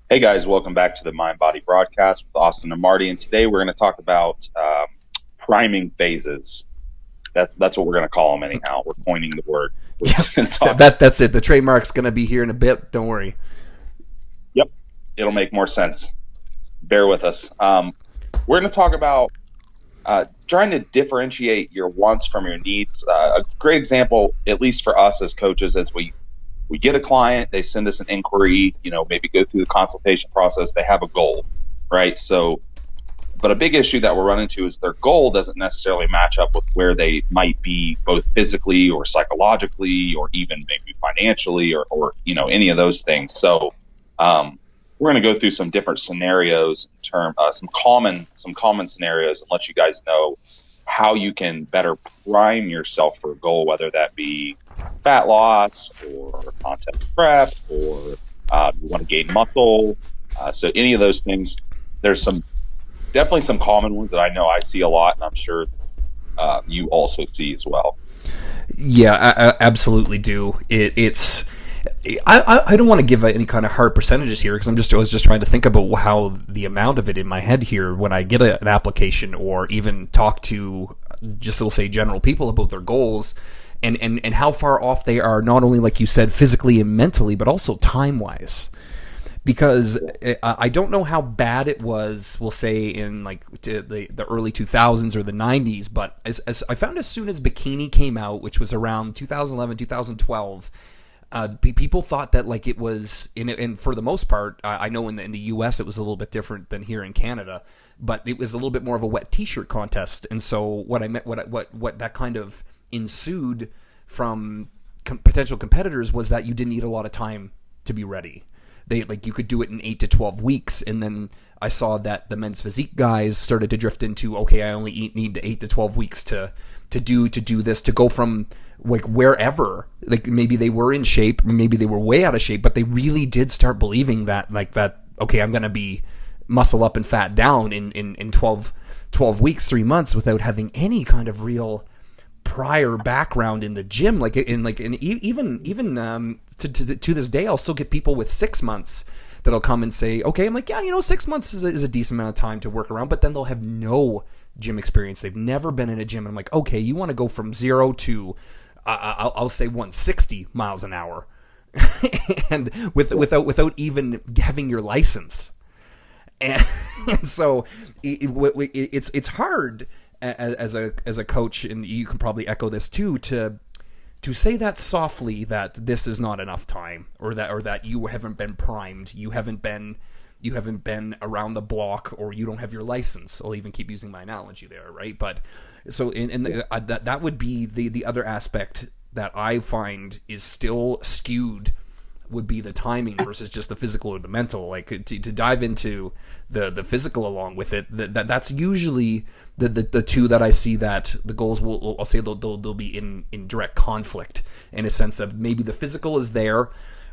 Hey guys, welcome back to the Mind Body Broadcast with Austin and Marty. And today we're going to talk about priming phases. That's what we're going to call them anyhow. We're coining the word. We're Yeah, just going to talk. that's it. The trademark's going to be here in a bit. Don't worry. Yep, it'll make more sense. Bear with us. We're going to talk about trying to differentiate your wants from your needs. A great example, at least for us as coaches, is we get a client, they send us an inquiry, maybe go through the consultation process, they have a goal, right? So, but a big issue that we're running into is their goal doesn't necessarily match up with where they might be both physically or psychologically or even maybe financially or any of those things. So, we're going to go through some different scenarios in term, some common scenarios and let you guys know how you can better prime yourself for a goal, whether that be fat loss or contest prep or you want to gain muscle. So any of those things, there's definitely some common ones that I know I see a lot, and I'm sure you also see as well. Yeah, I absolutely do. It's. I don't want to give any kind of hard percentages here because I was just trying to think about how the amount of it in my head here when I get an application or even talk to just we'll say general people about their goals and how far off they are, not only like you said physically and mentally but also time wise. Because I don't know how bad it was, we'll say in like the early 2000s or the 90s, but as I found as soon as bikini came out, which was around 2011, 2012, people thought that like it was, and for the most part, I know in the U.S. it was a little bit different than here in Canada, but it was a little bit more of a wet T-shirt contest. And so what that kind of ensued from potential competitors was that you didn't need a lot of time to be ready. You could do it in 8 to 12 weeks, and then I saw that the men's physique guys started to drift into, okay, I only need 8 to 12 weeks to do this, to go from like wherever, like maybe they were in shape, maybe they were way out of shape, but they really did start believing that okay, I'm going to be muscle up and fat down in 12 weeks, 3 months without having any kind of real prior background in the gym. Even to this day, I'll still get people with 6 months that'll come and say, okay, I'm like, yeah, 6 months is a decent amount of time to work around, but then they'll have no gym experience. They've never been in a gym. And I'm like, okay, you want to go from 0 to, I'll say 160 miles an hour and without even having your license. And so it's hard as a coach, and you can probably echo this too, to say that softly, that this is not enough time, or that you haven't been primed, you haven't been around the block, or you don't have your license. I'll even keep using my analogy there, right? But so that would be the other aspect that I find is still skewed, would be the timing versus just the physical or the mental. Like to dive into the physical along with it, that's usually the two that I see that the goals I'll say they'll be in direct conflict, in a sense of maybe the physical is there,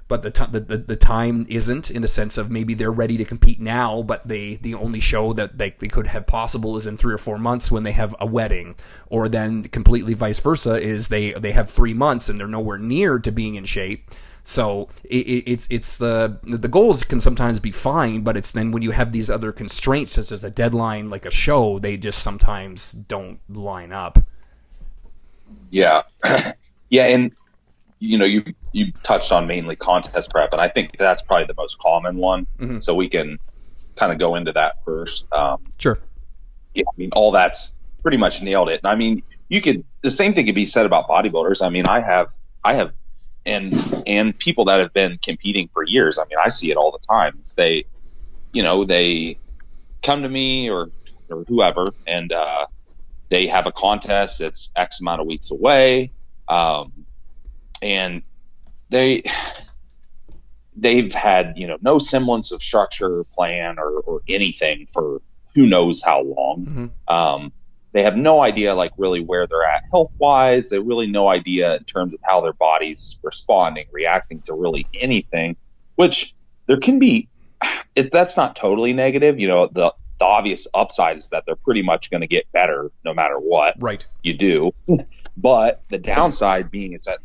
but the time isn't, in a sense of maybe they're ready to compete now, but the only show that they could have possible is in 3 or 4 months when they have a wedding, or then completely vice versa is they have 3 months and they're nowhere near to being in shape. So it's the goals can sometimes be fine, but it's then when you have these other constraints, such as a deadline, like a show, they just sometimes don't line up. Yeah. Yeah. And you touched on mainly contest prep, and I think that's probably the most common one. Mm-hmm. So we can kind of go into that first. Sure. Yeah. I mean, all that's pretty much nailed it. And I mean, the same thing could be said about bodybuilders. I mean, I have, and people that have been competing for years. I mean, I see it all the time. They come to me or whoever, and they have a contest that's X amount of weeks away, and they've had no semblance of structure or plan or anything for who knows how long. Mm-hmm. They have no idea, like, really where they're at health-wise. They really no idea in terms of how their body's responding, reacting to really anything, which there can be – that's not totally negative. The obvious upside is that they're pretty much going to get better no matter what right. you do. But the downside being is that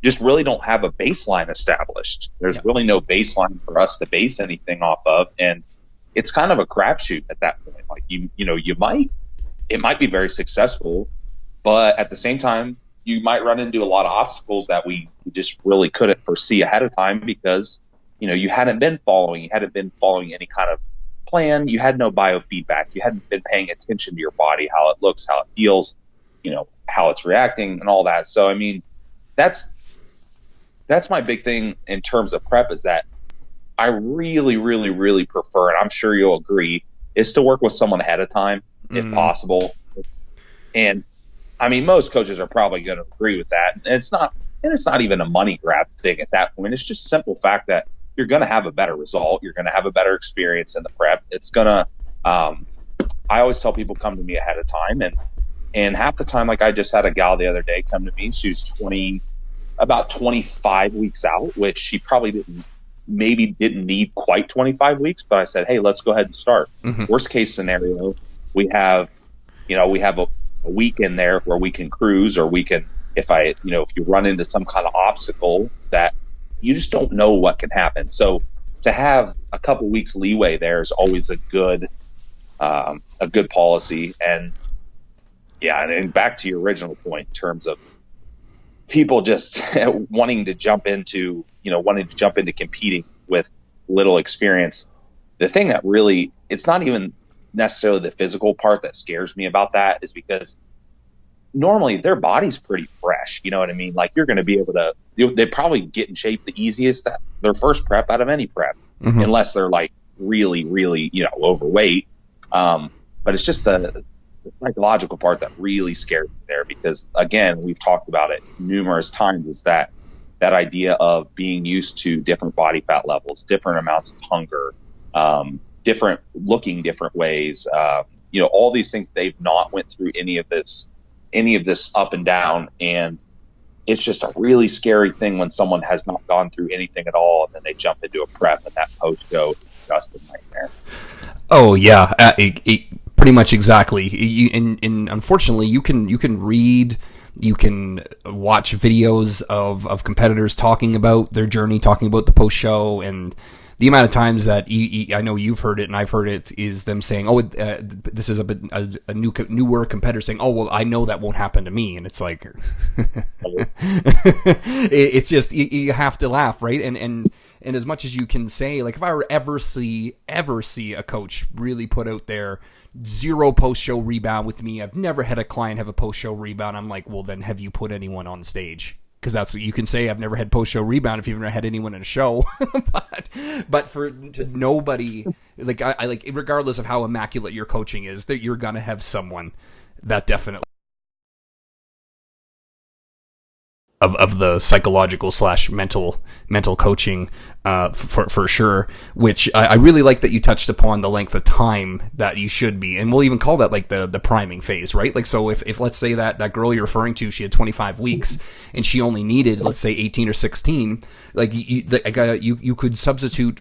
just really don't have a baseline established. There's Yeah. really no baseline for us to base anything off of. And it's kind of a crapshoot at that point. Like it might be very successful, but at the same time, you might run into a lot of obstacles that we just really couldn't foresee ahead of time because, you hadn't been following any kind of plan. You had no biofeedback. You hadn't been paying attention to your body, how it looks, how it feels, how it's reacting and all that. So, I mean, that's my big thing in terms of prep is that I really, really, really prefer, and I'm sure you'll agree, is to work with someone ahead of time if possible. And I mean, most coaches are probably going to agree with that. And it's not even a money grab thing at that point. It's just simple fact that you're going to have a better result. You're going to have a better experience in the prep. It's going to, I always tell people come to me ahead of time, and half the time, like I just had a gal the other day come to me. She was about 25 weeks out, which she probably didn't need quite 25 weeks, but I said, hey, let's go ahead and start. Mm-hmm. Worst case scenario, we have a week in there where we can cruise, or we can, if you run into some kind of obstacle that you just don't know what can happen. So to have a couple weeks leeway there is always a good policy. And yeah, and back to your original point in terms of people just wanting to jump into competing with little experience. The thing that really, it's not even necessarily the physical part that scares me about that, is because normally their body's pretty fresh. You know what I mean? Like, you're going to be able to, they probably get in shape the easiest, their first prep out of any prep, unless they're like really, really, overweight. But it's just the psychological part that really scares me there, because again, we've talked about it numerous times, is that idea of being used to different body fat levels, different amounts of hunger, different ways, all these things. They've not went through any of this up and down, and it's just a really scary thing when someone has not gone through anything at all, and then they jump into a prep, and that post-go is just a nightmare. Oh yeah, pretty much exactly. And unfortunately, you can read, you can watch videos of competitors talking about their journey, talking about the post show, and the amount of times that I know you've heard it and I've heard it is them saying, "Oh, this is a newer competitor saying, oh well, I know that won't happen to me," and it's like, it's just you have to laugh, right? And as much as you can say, like, if I were ever see a coach really put out there 0 post-show rebound with me, I've never had a client have a post-show rebound, I'm like, well, then have you put anyone on stage? Because that's what you can say. I've never had post-show rebound if you've never had anyone in a show. but to nobody, like, I like, regardless of how immaculate your coaching is, that you're gonna have someone that definitely of the psychological / mental coaching, for sure, which I really like that you touched upon the length of time that you should be, and we'll even call that like the priming phase, right? Like, so if let's say that girl you're referring to, she had 25 weeks and she only needed, let's say 18 or 16, like you could substitute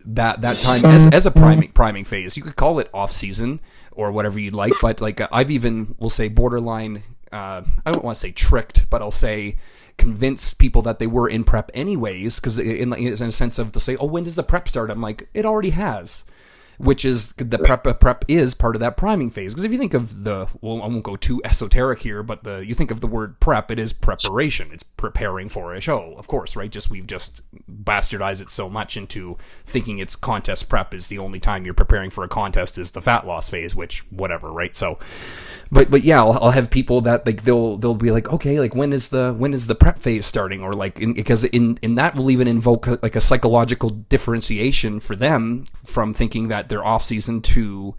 that time as a priming phase. You could call it off season or whatever you'd like, but like I've even, we'll say, borderline, I don't want to say tricked, but I'll say convince people that they were in prep anyways, because in a sense of, they'll say, oh, when does the prep start? I'm like, it already has. Which is, the prep is part of that priming phase. Because if you think of I won't go too esoteric here, but you think of the word prep, it is preparation. It's preparing for a show, of course, right? We've just bastardized it so much into thinking it's contest prep is the only time you're preparing for a contest is the fat loss phase, which, whatever, right? So, but yeah, I'll have people that, like, they'll be like, okay, like, when is the prep phase starting? Or like, because in that will even invoke like a psychological differentiation for them from thinking that they're off season to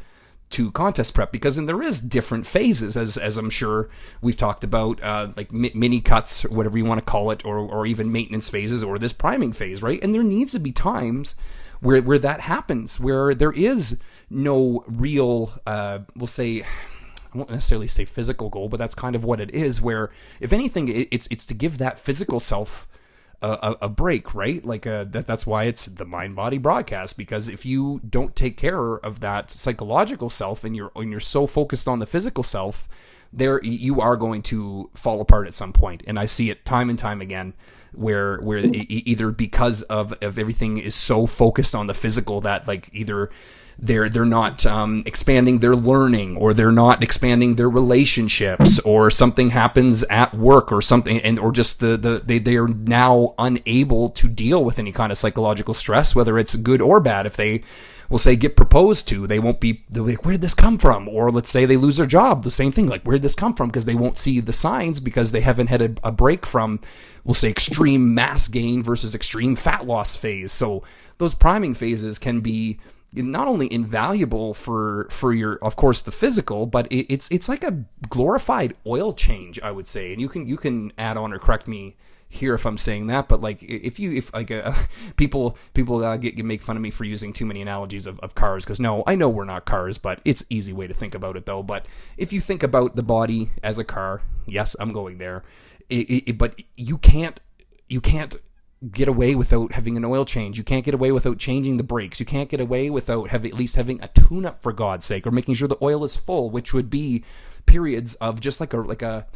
contest prep, because then there is different phases, as I'm sure we've talked about, like mini cuts, or whatever you want to call it, or even maintenance phases, or this priming phase, right? And there needs to be times where that happens, where there is no real, we'll say, I won't necessarily say physical goal, but that's kind of what it is, where if anything, it's to give that physical self a break, right? Like that's why it's the mind body broadcast, because if you don't take care of that psychological self and you're so focused on the physical self, you are going to fall apart at some point, and I see it time and time again. Where either because of everything is so focused on the physical that like either they're not expanding their learning, or they're not expanding their relationships, or something happens at work or something, and or just they are now unable to deal with any kind of psychological stress, whether it's good or bad. If they will say get proposed to, they'll be like, where did this come from? Or let's say they lose their job, the same thing, like where did this come from? Because they won't see the signs, because they haven't had a break from, we'll say, extreme mass gain versus extreme fat loss phase. So those priming phases can be not only invaluable for your, of course, the physical, but it's like a glorified oil change, I would say. And you can add on or correct me here if I'm saying that, but like if people make fun of me for using too many analogies of cars, because no, I know we're not cars, but it's an easy way to think about it though. But if you think about the body as a car, yes, I'm going there, but you can't get away without having an oil change. You can't get away without changing the brakes. You can't get away without at least having a tune-up, for God's sake, or making sure the oil is full, which would be periods of just like a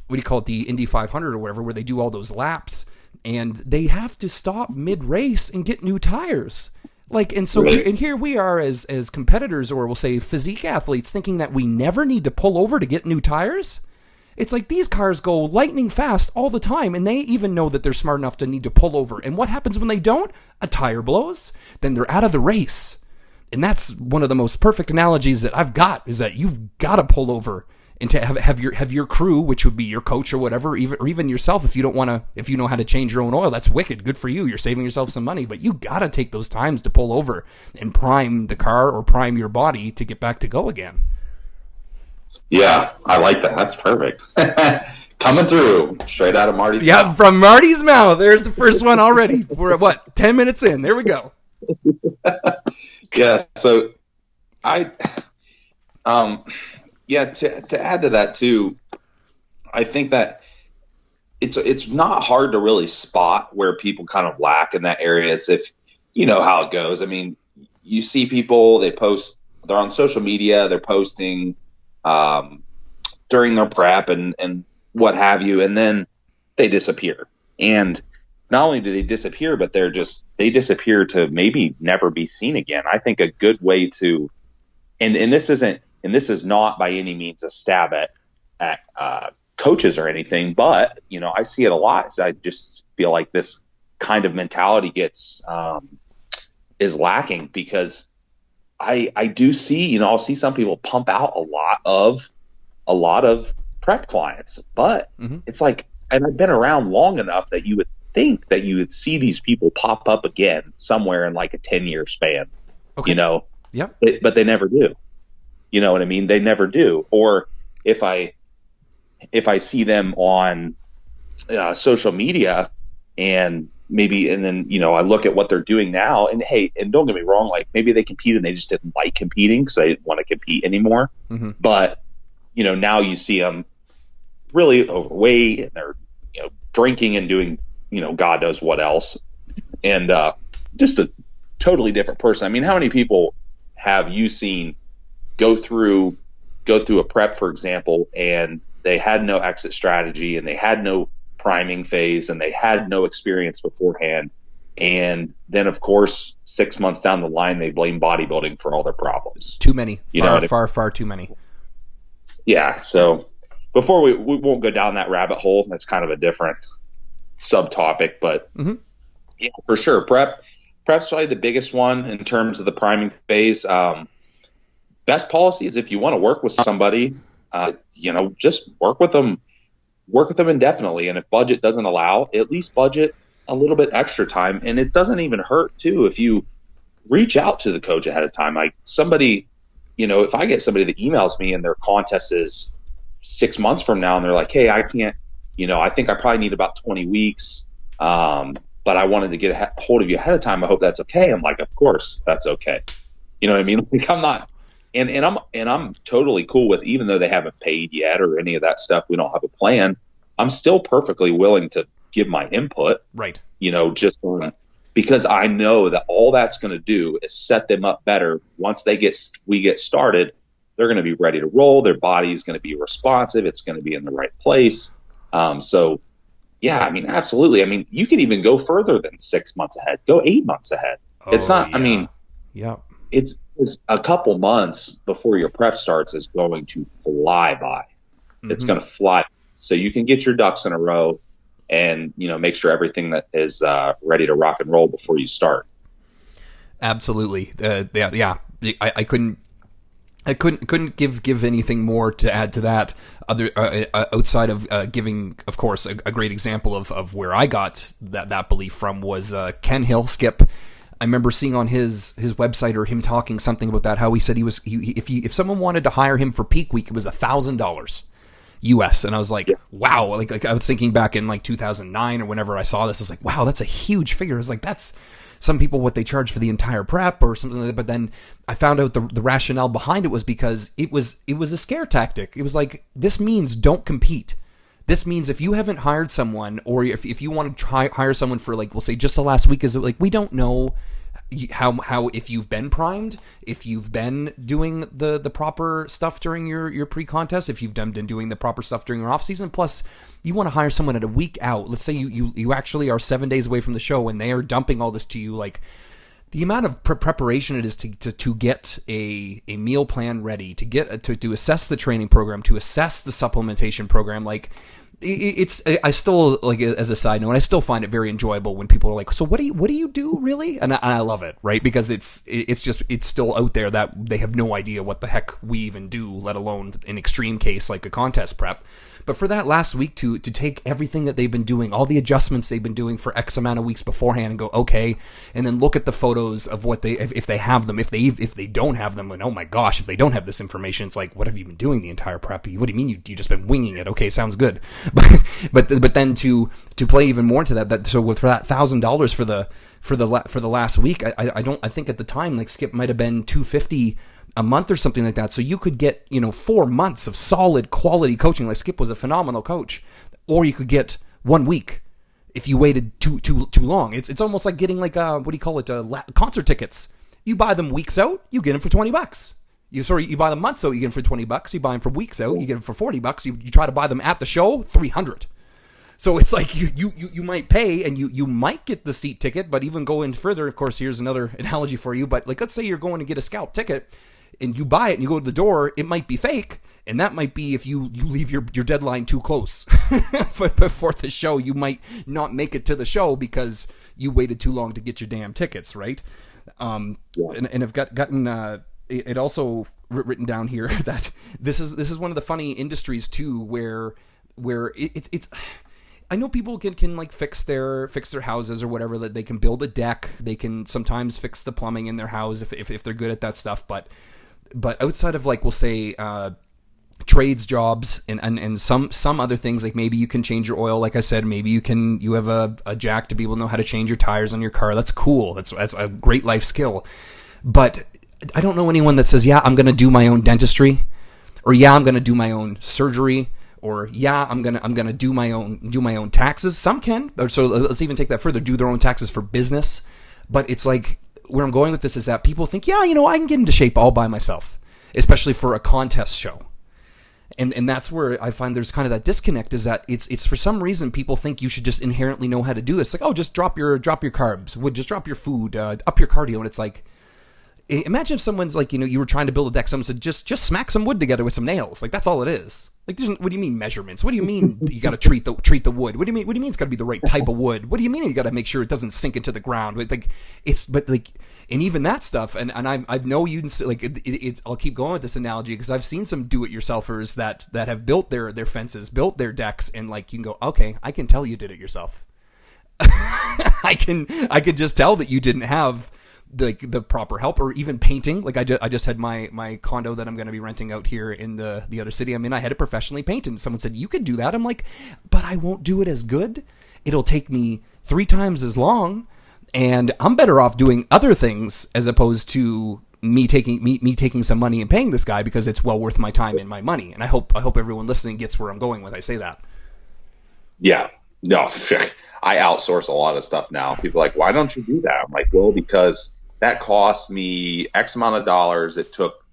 what do you call it, the Indy 500 or whatever, where they do all those laps, and they have to stop mid-race and get new tires. Like, and so here we are as competitors, or we'll say physique athletes, thinking that we never need to pull over to get new tires. It's like these cars go lightning fast all the time, and they even know that they're smart enough to need to pull over. And what happens when they don't? A tire blows, then they're out of the race. And that's one of the most perfect analogies that I've got, is that you've got to pull over and to have your crew, which would be your coach or whatever, or even yourself, if you know how to change your own oil, that's wicked. Good for you. You're saving yourself some money, but you got to take those times to pull over and prime the car or prime your body to get back to go again. Yeah, I like that. That's perfect. Coming through straight out of Marty's mouth. Yeah, from Marty's mouth. There's the first one already. We're at what, 10 minutes in? There we go. Yeah. So to add to that too, I think that it's not hard to really spot where people kind of lack in that area. As if you know how it goes. I mean, you see people, they're on social media, they're posting during their prep and what have you, and then they disappear. And not only do they disappear, but they disappear to maybe never be seen again. I think a good way to, and this is not by any means a stab at coaches or anything, but I see it a lot. So I just feel like this kind of mentality is lacking, because I do see, I'll see some people pump out a lot of prep clients, but it's like, and I've been around long enough that you would think that you would see these people pop up again somewhere in like a 10-year span, Yep. But they never do. You know what I mean? They never do. Or if I see them on social media and then, I look at what they're doing now, and hey, and don't get me wrong, like maybe they competed and they just didn't like competing because they didn't want to compete anymore. Mm-hmm. But, now you see them really overweight, and they're, drinking and doing, God knows what else. And just a totally different person. I mean, how many people have you seen go through a prep, for example, and they had no exit strategy, and they had no priming phase, and they had no experience beforehand, and then of course 6 months down the line they blame bodybuilding for all their problems? Too many. Far too many. Yeah. So before we won't go down that rabbit hole, that's kind of a different subtopic, but yeah, for sure, prep's probably the biggest one in terms of the priming phase. Best policy is, if you want to work with somebody, just work with them indefinitely. And if budget doesn't allow, at least budget a little bit extra time. And it doesn't even hurt too if you reach out to the coach ahead of time. Like somebody, if I get somebody that emails me and their contest is 6 months from now, and they're like, hey, I can't, I think I probably need about 20 weeks. But I wanted to get a hold of you ahead of time. I hope that's okay. I'm like, of course that's okay. You know what I mean? Like, I'm not, and I'm totally cool with, even though they haven't paid yet or any of that stuff, we don't have a plan, I'm still perfectly willing to give my input. Right. Because I know that all that's going to do is set them up better once we get started, they're going to be ready to roll. Their body is going to be responsive. It's going to be in the right place. So yeah, I mean, absolutely. I mean, you can even go further than 6 months ahead. Go 8 months ahead. It's Oh not. I yeah. mean, Yep. it's a couple months before your prep starts is going to fly by. It's Mm-hmm. going to fly. So you can get your ducks in a row, and make sure everything that is ready to rock and roll before you start. Absolutely. Yeah. Yeah. I couldn't. I couldn't give anything more to add to that, other outside of giving, of course, a great example of where I got that belief from was Ken Hill, Skip. I remember seeing on his website or him talking something about that, how he said if someone wanted to hire him for peak week, it was $1,000 US. And I was like, Yeah. wow. Like I was thinking back in like 2009 or whenever I saw this, I was like, wow, that's a huge figure. I was like, that's some people what they charge for the entire prep or something like that. But then I found out the rationale behind it was because it was a scare tactic. It was like, this means don't compete. This means if you haven't hired someone, or if you want to hire someone for, like, we'll say just the last week, is like, we don't know how if you've been primed, if you've been doing the proper stuff during your pre-contest, if you've been doing the proper stuff during your off season. Plus, you want to hire someone at a week out. Let's say you actually are 7 days away from the show and they are dumping all this to you. Like, the amount of preparation it is to get a meal plan ready, to get to assess the training program, to assess the supplementation program. Like, it's, I still, like, as a side note, I still find it very enjoyable when people are like, so what do you do really? And I love it, right? Because it's still out there that they have no idea what the heck we even do, let alone an extreme case like a contest prep. But for that last week to take everything that they've been doing, all the adjustments they've been doing for X amount of weeks beforehand, and go, okay, and then look at the photos of what if they have them, if they don't have them, and oh my gosh, if they don't have this information, it's like, what have you been doing the entire prep? What do you mean you just been winging it? Okay, sounds good. But then to play even more into that so for that $1,000 for the last week, I think at the time, like, Skip might have been $250 a month or something like that. So you could get 4 months of solid quality coaching. Like, Skip was a phenomenal coach. Or you could get 1 week if you waited too long. It's almost like getting, like, what do you call it, concert tickets. You buy them weeks out, you get them for $20. You buy them months out, you get them for $20. You buy them for weeks out, you get them for $40. You try to buy them at the show, $300. So it's like you might pay and you might get the seat ticket, but even going further, of course, here's another analogy for you. But, like, let's say you're going to get a scalp ticket and you buy it and you go to the door, it might be fake. And that might be if you leave your deadline too close before the show. You might not make it to the show because you waited too long to get your damn tickets, right? Yeah. And I've gotten it also written down here that this is one of the funny industries too, where it's I know people can like fix their houses or whatever, that they can build a deck, they can sometimes fix the plumbing in their house if they're good at that stuff, but outside of, like, we'll say trades jobs and some other things, like maybe you can change your oil, like I said, maybe you have a jack to be able to know how to change your tires on your car. That's cool. That's a great life skill. But I don't know anyone that says, yeah, I'm going to do my own dentistry, or yeah, I'm going to do my own surgery, or yeah, I'm gonna do my own taxes. Some can, or so let's even take that further, do their own taxes for business. But it's like, where I'm going with this is that people think, yeah, I can get into shape all by myself, especially for a contest show. And that's where I find there's kind of that disconnect, is that it's for some reason people think you should just inherently know how to do this. Like, oh, just drop your carbs, just drop your food, up your cardio. And it's like, imagine if someone's like, you were trying to build a deck, someone said, just smack some wood together with some nails. Like, that's all it is. Like, what do you mean measurements? What do you mean you got to treat the wood? What do you mean it's got to be the right type of wood? What do you mean you got to make sure it doesn't sink into the ground? And even that stuff, and I know you, like, I'll keep going with this analogy because I've seen some do-it-yourselfers that have built their fences, built their decks, and, like, you can go, okay, I can tell you did it yourself. I can just tell that you didn't have the proper help, or even painting. Like, I just had my condo that I'm going to be renting out here in the other city. I mean, I had it professionally painted, and someone said, you could do that. I'm like, but I won't do it as good. It'll take me 3 times as long, and I'm better off doing other things as opposed to me taking some money and paying this guy, because it's well worth my time and my money. And I hope everyone listening gets where I'm going when I say that. Yeah. No, I outsource a lot of stuff now. People are like, why don't you do that? I'm like, well, because that cost me X amount of dollars. It took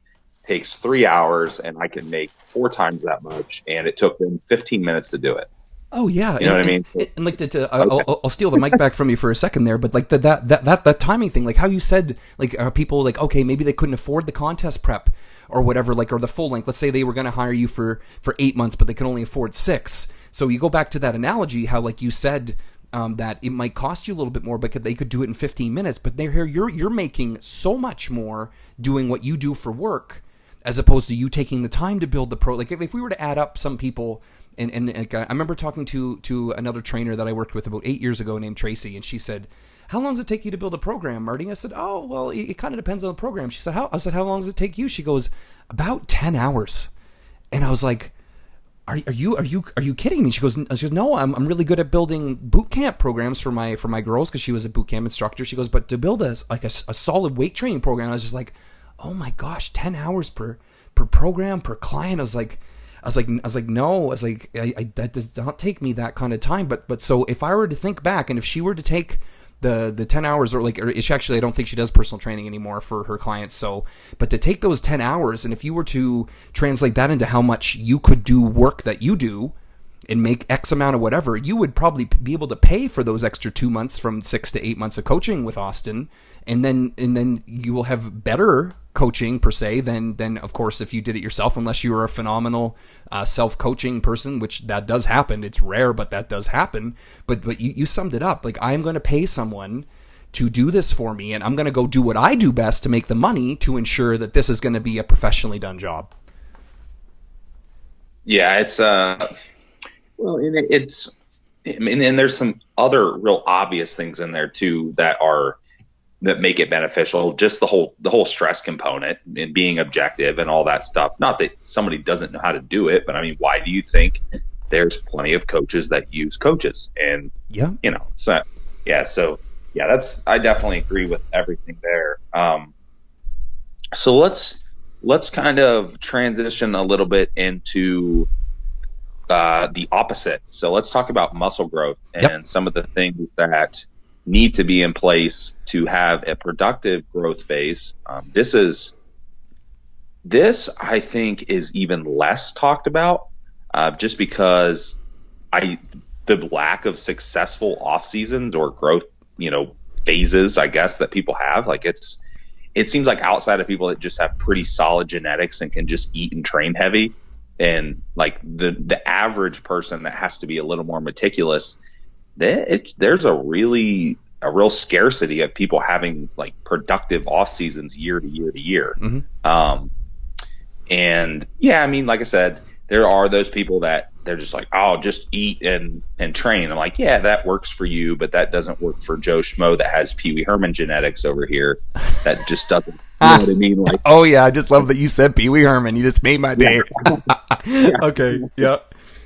takes 3 hours and I can make 4 times that much. And it took them 15 minutes to do it. Oh yeah, You know what I mean? So, and like okay. I'll steal the mic back from you for a second there, but like that timing thing, like how you said, like people like okay, maybe they couldn't afford the contest prep or whatever, like or the full length. Let's say they were going to hire you for 8 months, but they can only afford 6. So you go back to that analogy, how like you said that it might cost you a little bit more, but they could do it in 15 minutes. But they're here, you're making so much more doing what you do for work, as opposed to you taking the time to build the pro. Like if we were to add up some people. And like, I remember talking to another trainer that I worked with about 8 years ago named Tracy, and she said, "How long does it take you to build a program, Marty?" I said, "Oh, well, it kind of depends on the program." She said, "How?" I said, "How long does it take you?" She goes, "About 10 hours." And I was like, "Are you kidding me?" She goes, "No, I'm really good at building boot camp programs for my girls," because she was a boot camp instructor. She goes, "But to build a solid weight training program," I was just like, "Oh my gosh, 10 hours per program per client." I was like, no, I was like, that does not take me that kind of time. But so if I were to think back, and if she were to take the 10 hours, or she actually, I don't think she does personal training anymore for her clients. So, but to take those 10 hours, and if you were to translate that into how much you could do work that you do and make X amount of whatever, you would probably be able to pay for those extra 2 months from 6 to 8 months of coaching with Austin. And then you will have better coaching per se than of course if you did it yourself, unless you are a phenomenal self-coaching person, which that does happen. It's rare, but that does happen. But you summed it up. Like, I'm going to pay someone to do this for me, and I'm going to go do what I do best to make the money to ensure that this is going to be a professionally done job. Yeah, it's well, and it's, I mean, and there's some other real obvious things in there too that make it beneficial. Just the whole stress component and being objective and all that stuff. Not that somebody doesn't know how to do it, but I mean, why do you think there's plenty of coaches that use coaches? And Yeah. So yeah, I definitely agree with everything there. So let's kind of transition a little bit into the opposite. So let's talk about muscle growth and some of the things that need to be in place to have a productive growth phase. This I think is even less talked about, just because the lack of successful off seasons or growth, phases, I guess, that people have. Like, it seems like outside of people that just have pretty solid genetics and can just eat and train heavy, and like the average person that has to be a little more meticulous, there's a real scarcity of people having like productive off seasons year to year to year. Mm-hmm. And yeah, I mean, like I said, there are those people that they're just like, oh, just eat and train. I'm like, yeah, that works for you, but that doesn't work for Joe Schmo that has Pee Wee Herman genetics over here. That just doesn't. You know what I mean? Like, oh yeah, I just love that you said Pee Wee Herman. You just made my day. Yeah. Okay. Yeah.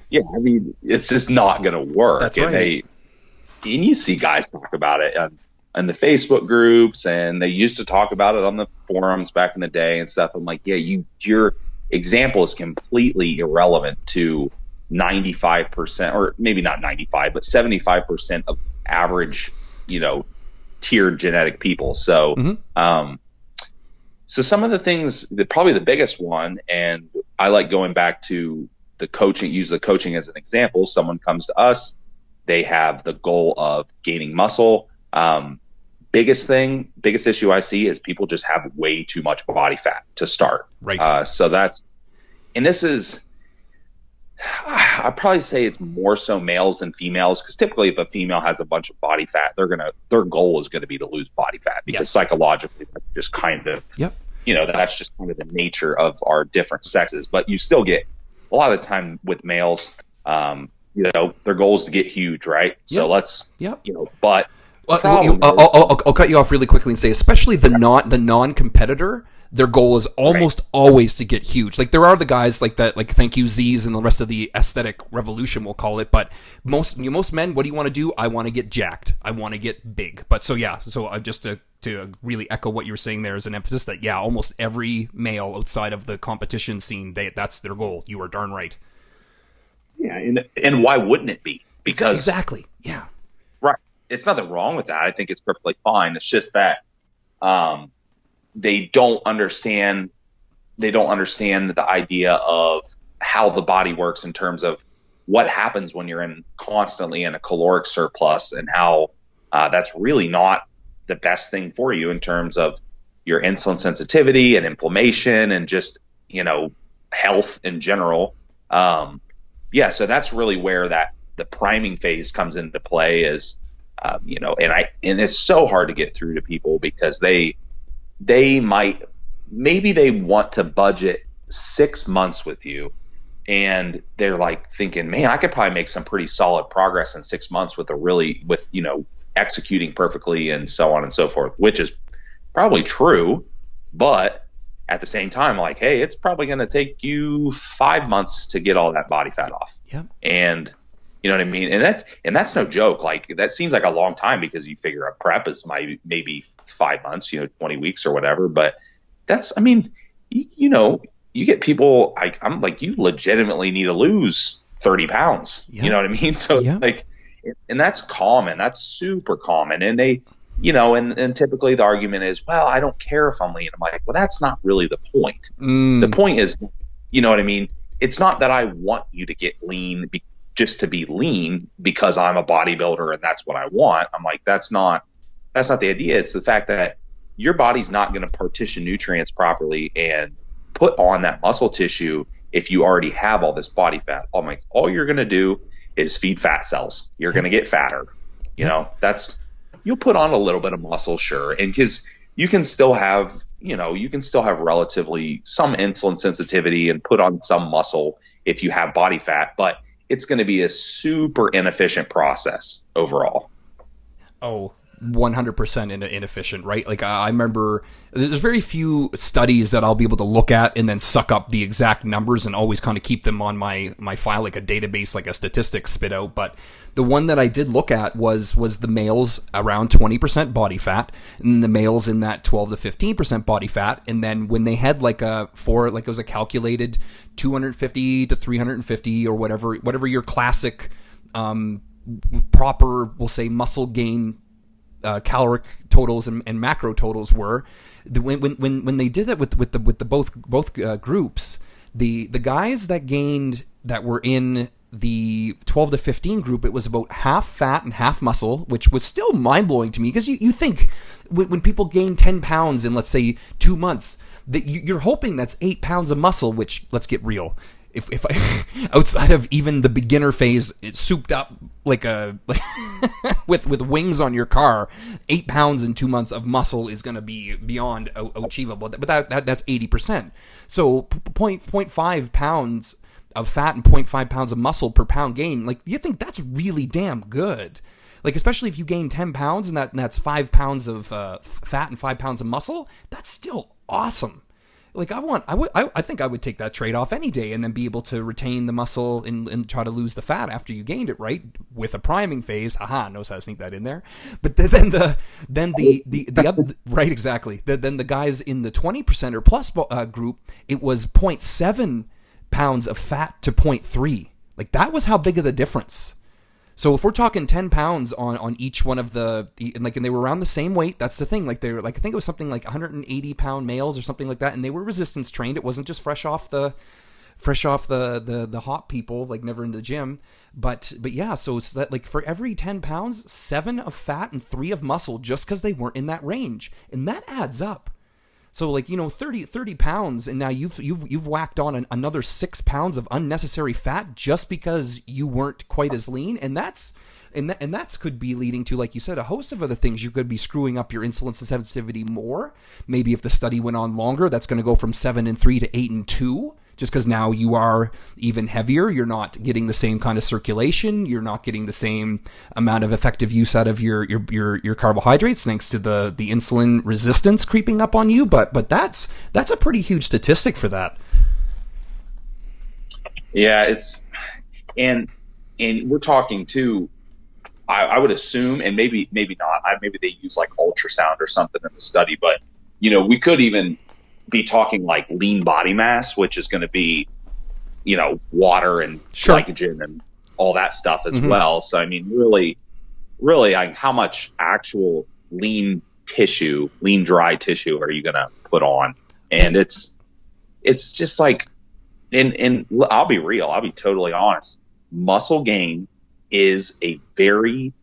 Yeah. I mean, it's just not going to work. That's right. And you see guys talk about it on the Facebook groups, and they used to talk about it on the forums back in the day and stuff. I'm like, yeah, your example is completely irrelevant to 95%, or maybe not 95, but 75% of average, tiered genetic people. So, Mm-hmm. So some of the things, probably the biggest one, and I like going back to the coaching, use the coaching as an example. Someone comes to us, they have the goal of gaining muscle. Biggest issue I see is people just have way too much body fat to start. Right. This is, I'd probably say it's more so males than females, because typically if a female has a bunch of body fat, their goal is going to be to lose body fat, because psychologically that's just kind of, that's just kind of the nature of our different sexes. But you still get a lot of the time with males, their goal is to get huge, right? So let's, but I'll cut you off really quickly and say, especially the non-competitor, their goal is almost always to get huge. Like, there are the guys like that, like Thank You Z's and the rest of the aesthetic revolution, we'll call it. But most men, what do you want to do? I want to get jacked. I want to get big. But so just to really echo what you were saying there as an emphasis, that almost every male outside of the competition scene, that's their goal. You are darn right. Yeah, and why wouldn't it be? Because exactly, yeah, right. It's nothing wrong with that. I think it's perfectly fine. It's just that they don't understand they don't understand the idea of how the body works in terms of what happens when you're constantly in a caloric surplus, and how that's really not the best thing for you in terms of your insulin sensitivity and inflammation and just, health in general. So that's really where the priming phase comes into play is, and it's so hard to get through to people because maybe they want to budget 6 months with you, and they're like thinking, man, I could probably make some pretty solid progress in 6 months with executing perfectly and so on and so forth, which is probably true. But at the same time, like, hey, it's probably going to take you 5 months to get all that body fat off. Yeah. And you know what I mean? And that's no joke. Like, that seems like a long time because you figure a prep is maybe 5 months, 20 weeks or whatever. But you get people, I'm like, you legitimately need to lose 30 pounds. Yeah. You know what I mean? So and that's common. That's super common. And they, and typically the argument is, well, I don't care if I'm lean. I'm like, well, that's not really the point. The point is, you know what I mean? It's not that I want you to get lean just to be lean because I'm a bodybuilder and that's what I want. I'm like, that's not the idea. It's the fact that your body's not going to partition nutrients properly and put on that muscle tissue if you already have all this body fat. I'm like, all you're going to do is feed fat cells. You're going to get fatter. You'll put on a little bit of muscle, sure. And because you can still have relatively some insulin sensitivity and put on some muscle if you have body fat, but it's going to be a super inefficient process overall. Oh, 100% inefficient, right? Like, I remember there's very few studies that I'll be able to look at and then suck up the exact numbers and always kind of keep them on my file, like a database, like a statistics spit out. But the one that I did look at was the males around 20% body fat, and the males in that 12 to 15% body fat. And then when they had it was a calculated 250 to 350 or whatever your classic proper, we'll say, muscle gain caloric totals and macro totals were, when they did that with the both groups, the guys that were in the 12 to 15 group, it was about half fat and half muscle, which was still mind-blowing to me, because you think when people gain 10 pounds in, let's say, 2 months, that you're hoping that's 8 pounds of muscle, which, let's get real, if I outside of even the beginner phase, it's souped up like with wings on your car, 8 pounds in 2 months of muscle is going to be beyond achievable. But that's 80%. So 0.5 pounds of fat and 0.5 pounds of muscle per pound gain. Like, you think that's really damn good. Like, especially if you gain 10 pounds and that's 5 pounds of fat and 5 pounds of muscle, that's still awesome. Like, I think I would take that trade-off any day, and then be able to retain the muscle and try to lose the fat after you gained it, right? With a priming phase. Haha, knows how to sneak that in there. But then the other, right, exactly. Then the guys in the 20% or plus group, it was 0.7 pounds of fat to 0.3. Like, that was how big of the difference. So if we're talking 10 pounds on each one of and they were around the same weight, that's the thing. Like, they're like, I think it was something like 180 pound males or something like that, and they were resistance trained. It wasn't just fresh off the hot people, like never in the gym. But yeah, so it's that, like, for every 10 pounds, 7 of fat and 3 of muscle, just because they weren't in that range, and that adds up. So, like, 30 pounds, and now you've whacked on another 6 pounds of unnecessary fat just because you weren't quite as lean, and that's could be leading to, like you said, a host of other things. You could be screwing up your insulin sensitivity more. Maybe if the study went on longer, that's going to go from 7 and 3 to 8 and 2. Just because now you are even heavier, you're not getting the same kind of circulation, you're not getting the same amount of effective use out of your carbohydrates, thanks to the insulin resistance creeping up on you. But that's a pretty huge statistic for that. Yeah, and we're talking too. I would assume, and maybe not. Maybe they use like ultrasound or something in the study, but we could even be talking like lean body mass, which is going to be, water and glycogen and all that stuff as well. So, I mean, really, like, how much actual lean dry tissue are you going to put on? And it's it's just like, and I'll be real. I'll be totally honest. Muscle gain is a very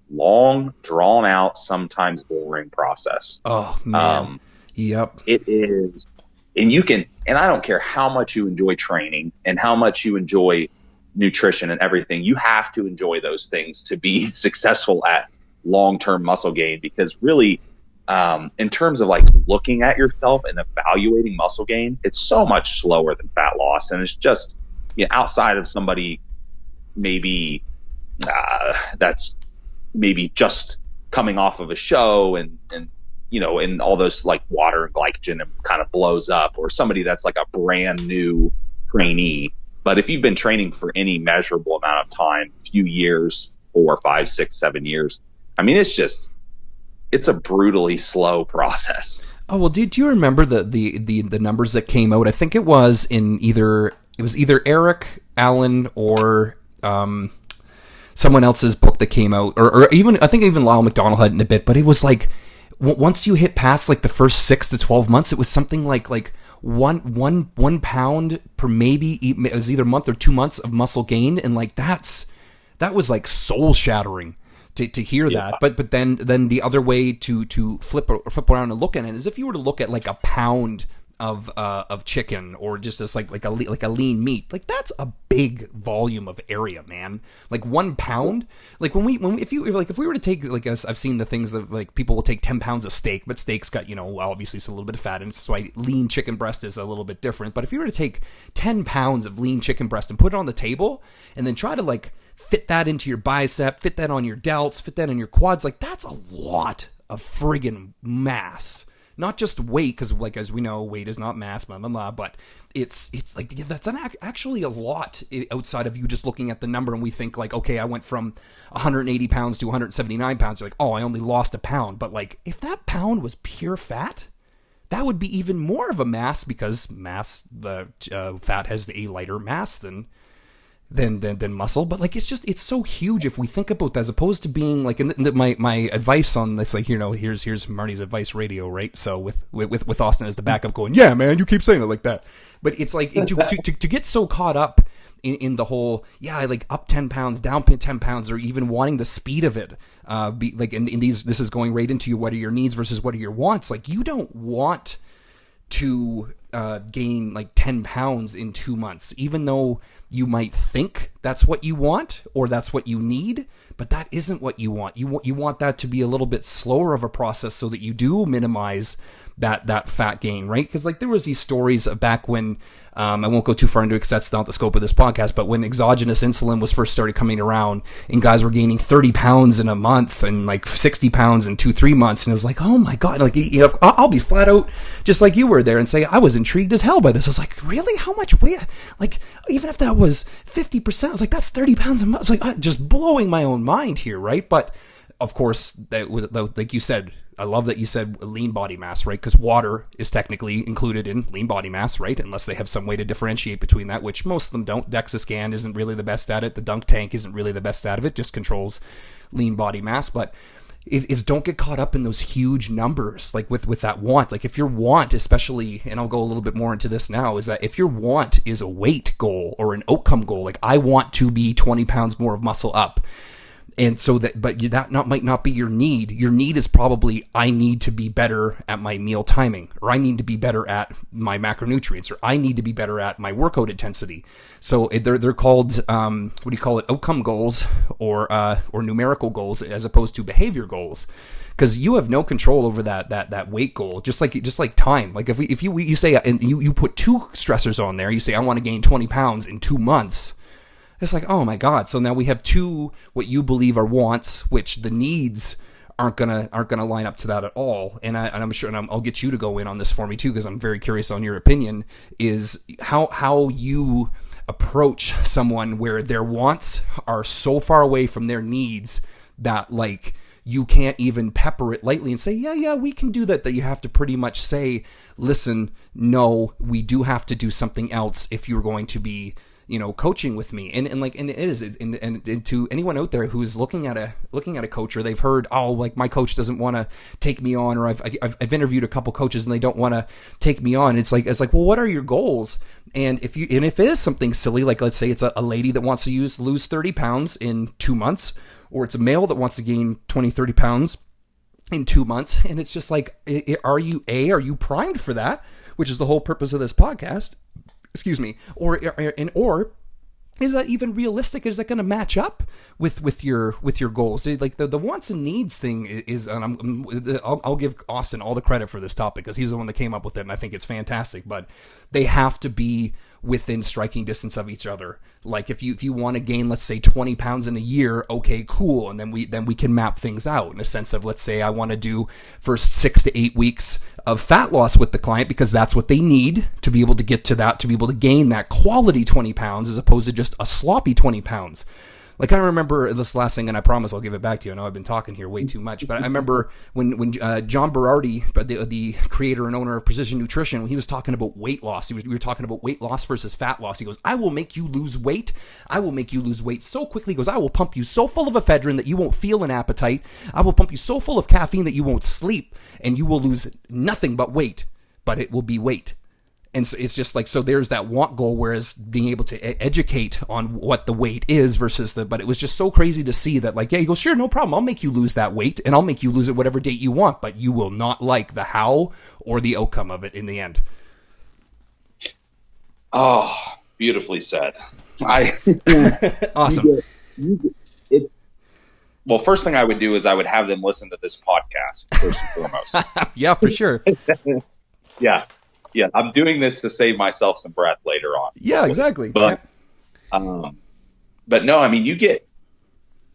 long, drawn out, sometimes boring process. Oh man. Um, Yep. it is, and you can, and I don't care how much you enjoy training and how much you enjoy nutrition and everything. You have to enjoy those things to be successful at long-term muscle gain, because really, in terms of like looking at yourself and evaluating muscle gain, it's so much slower than fat loss. And it's just, outside of somebody maybe, that's maybe just coming off of a show and all those like water and glycogen and kind of blows up, or somebody that's like a brand new trainee. But if you've been training for any measurable amount of time, a few years, 4, 5, 6, 7 years, I mean, it's a brutally slow process. Oh well, do you remember the numbers that came out? I think it was either Eric Allen or someone else's book that came out, or even I think even Lyle McDonald had it in a bit. But it was like once you hit past like the first 6 to 12 months, it was something like one pound per maybe it was either month or 2 months of muscle gain, and like that was like soul shattering to hear that. But then the other way to flip around and look at it is if you were to look at like a pound of chicken, or just as like a lean meat, like that's a big volume of area, man. Like 1 pound, like if we were to take, like, I've seen the things of like people will take 10 pounds of steak, but steak's got, obviously it's a little bit of fat, and so lean chicken breast is a little bit different. But if you were to take 10 pounds of lean chicken breast and put it on the table, and then try to like fit that into your bicep, fit that on your delts, fit that in your quads, like that's a lot of friggin' mass. Not just weight, because like as we know, weight is not mass, blah blah blah. But it's like that's actually a lot outside of you just looking at the number, and we think like, okay, I went from 180 pounds to 179 pounds. You're like, oh, I only lost a pound. But like, if that pound was pure fat, that would be even more of a mass, because the fat has a lighter mass than muscle. But like, it's so huge if we think about that, as opposed to being like, my advice on this, like, here's Marty's advice radio, right? So with Austin as the backup going, yeah man, you keep saying it like that. But it's like to get so caught up in the whole, like up 10 pounds, down 10 pounds, or even wanting the speed of it, be like in these, this is going right into what are your needs versus what are your wants. Like, you don't want to gain like 10 pounds in 2 months, even though you might think that's what you want or that's what you need, but that isn't what you want. You want that to be a little bit slower of a process, so that you do minimize that fat gain, right? Because like there was these stories back when, I won't go too far into it because that's not the scope of this podcast, but when exogenous insulin was first started coming around, and guys were gaining 30 pounds in a month and like 60 pounds in 2-3 months, and it was like, oh my god, like, I'll be flat out just like you were there and say I was intrigued as hell by this. I was like, really, how much weight? Like, even if that was 50%, I was like, that's 30 pounds a month. I was like, just blowing my own mind here, right? But of course, that was, like you said, I love that you said lean body mass, right? Because water is technically included in lean body mass, right? Unless they have some way to differentiate between that, which most of them don't. DEXA isn't really the best at it. The dunk tank isn't really the best out of it. Just controls lean body mass. But is don't get caught up in those huge numbers, like with that want. Like if your want, especially, and I'll go a little bit more into this now, is that if your want is a weight goal or an outcome goal, like I want to be 20 pounds more of muscle up, and so might not be your need. Your need is probably, I need to be better at my meal timing, or I need to be better at my macronutrients, or I need to be better at my workout intensity. So they're called, what do you call it? Outcome goals, or numerical goals, as opposed to behavior goals. Because you have no control over that weight goal, just like time. Like if you say, and you put 2 stressors on there, you say I want to gain 20 pounds in 2 months. It's like, oh my god! So now we have 2 what you believe are wants, which the needs aren't gonna line up to that at all. And I'm sure, and I'll get you to go in on this for me too, because I'm very curious on your opinion. Is how you approach someone where their wants are so far away from their needs that like you can't even pepper it lightly and say, yeah, we can do that. That you have to pretty much say, listen, no, we do have to do something else if you're going to be coaching with me, and it is, and to anyone out there who's looking at a coach, or they've heard, oh, like my coach doesn't want to take me on, or I've interviewed a couple coaches and they don't want to take me on. It's like, well, what are your goals? And if it is something silly, like let's say it's a lady that wants to lose 30 pounds in 2 months, or it's a male that wants to gain 30 pounds in 2 months, and it's just like, are you primed for that? Which is the whole purpose of this podcast. Excuse me. Or is that even realistic? Is that going to match up with your goals? Like the wants and needs thing is, and I'll give Austin all the credit for this topic because he's the one that came up with it, and I think it's fantastic. But they have to be within striking distance of each other. Like if you want to gain, let's say 20 pounds in a year, okay, cool, and then we can map things out in a sense of, let's say I want to do for 6 to 8 weeks of fat loss with the client because that's what they need to be able to get to that, to be able to gain that quality 20 pounds as opposed to just a sloppy 20 pounds. Like I remember this last thing, and I promise I'll give it back to you. I know I've been talking here way too much, but I remember when John Berardi, the creator and owner of Precision Nutrition, when he was talking about weight loss, we were talking about weight loss versus fat loss. He goes, I will make you lose weight. I will make you lose weight so quickly. He goes, I will pump you so full of ephedrine that you won't feel an appetite. I will pump you so full of caffeine that you won't sleep, and you will lose nothing but weight, but it will be weight. And so it's just like, so there's that want goal, whereas being able to educate on what the weight is versus but it was just so crazy to see that, like, yeah, he goes, sure, no problem. I'll make you lose that weight and I'll make you lose it whatever date you want, but you will not like the how or the outcome of it in the end. Oh, beautifully said. Awesome. Well, first thing I would do is I would have them listen to this podcast first and foremost. Yeah, for sure. Yeah, I'm doing this to save myself some breath later on. Yeah, exactly. But no, I mean,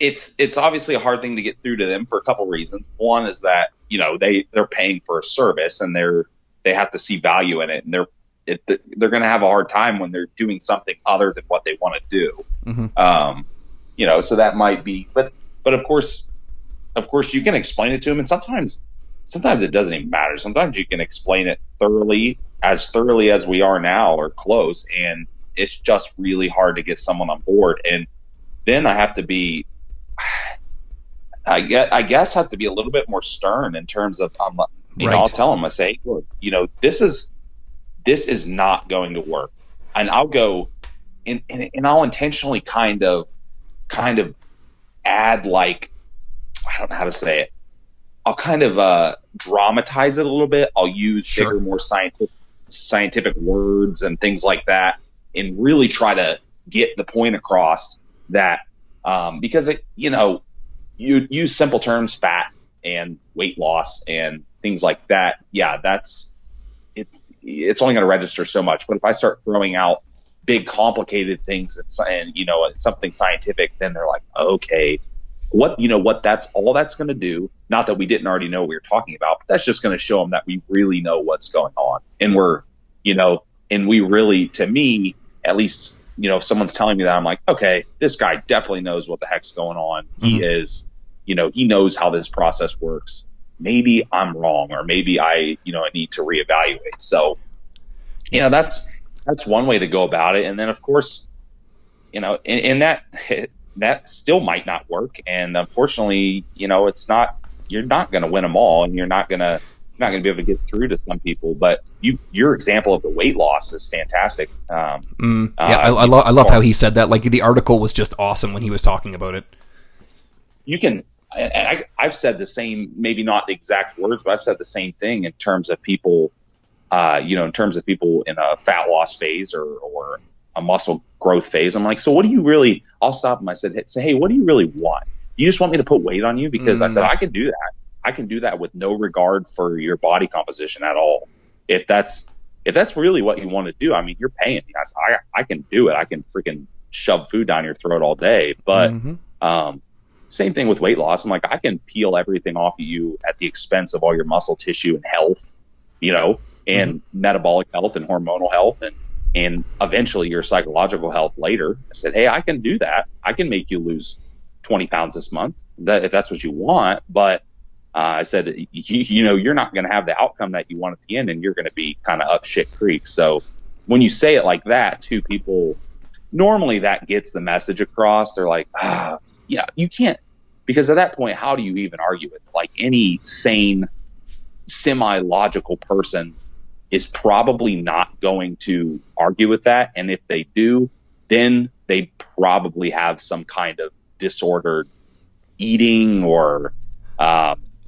it's obviously a hard thing to get through to them for a couple reasons. One is that, they're paying for a service and they have to see value in it, and they're going to have a hard time when they're doing something other than what they want to do. Mm-hmm. So that might be, but of course you can explain it to them, and sometimes it doesn't even matter. Sometimes you can explain it thoroughly as we are now, or close, and it's just really hard to get someone on board. And then I have to be, I guess, have to be a little bit more stern in terms of, right. I'll tell them, I say, look, this is not going to work, and I'll go and I'll intentionally kind of add, like, I don't know how to say it. I'll kind of dramatize it a little bit. I'll use bigger, more scientific words and things like that, and really try to get the point across that because you use simple terms, fat and weight loss and things like that. Yeah, it's only going to register so much. But if I start throwing out big, complicated things and something scientific, then they're like, okay. What that's all that's going to do, not that we didn't already know what we were talking about, but that's just going to show them that we really know what's going on. And we really, to me, at least, if someone's telling me that, I'm like, okay, this guy definitely knows what the heck's going on. Mm-hmm. He is, he knows how this process works. Maybe I'm wrong, or maybe I need to reevaluate. So, that's one way to go about it. And then, of course, in that still might not work, and unfortunately, it's not. You're not going to win them all, and you're not going to be able to get through to some people. But your example of the weight loss is fantastic. I love how he said that. Like, the article was just awesome when he was talking about it. You can, and I've said the same, maybe not the exact words, but I've said the same thing in terms of people, in terms of people in a fat loss phase or a muscle growth phase. I'm like, so what do you really, I'll stop them. I said, hey, what do you really want? You just want me to put weight on you? Because I said, I can do that. I can do that with no regard for your body composition at all. If that's really what you want to do, I mean, you're paying me. I can do it. I can freaking shove food down your throat all day. But same thing with weight loss. I'm like, I can peel everything off of you at the expense of all your muscle tissue and health, and metabolic health and hormonal health and eventually your psychological health later. I said, hey, I can do that. I can make you lose 20 pounds this month if that's what you want. But I said, you're not going to have the outcome that you want at the end, and you're going to be kind of up shit creek. So when you say it like that to people, normally that gets the message across. They're like, yeah, you can't, because at that point, how do you even argue it? Like any sane, semi-logical person is probably not going to argue with that. And if they do, then they probably have some kind of disordered eating or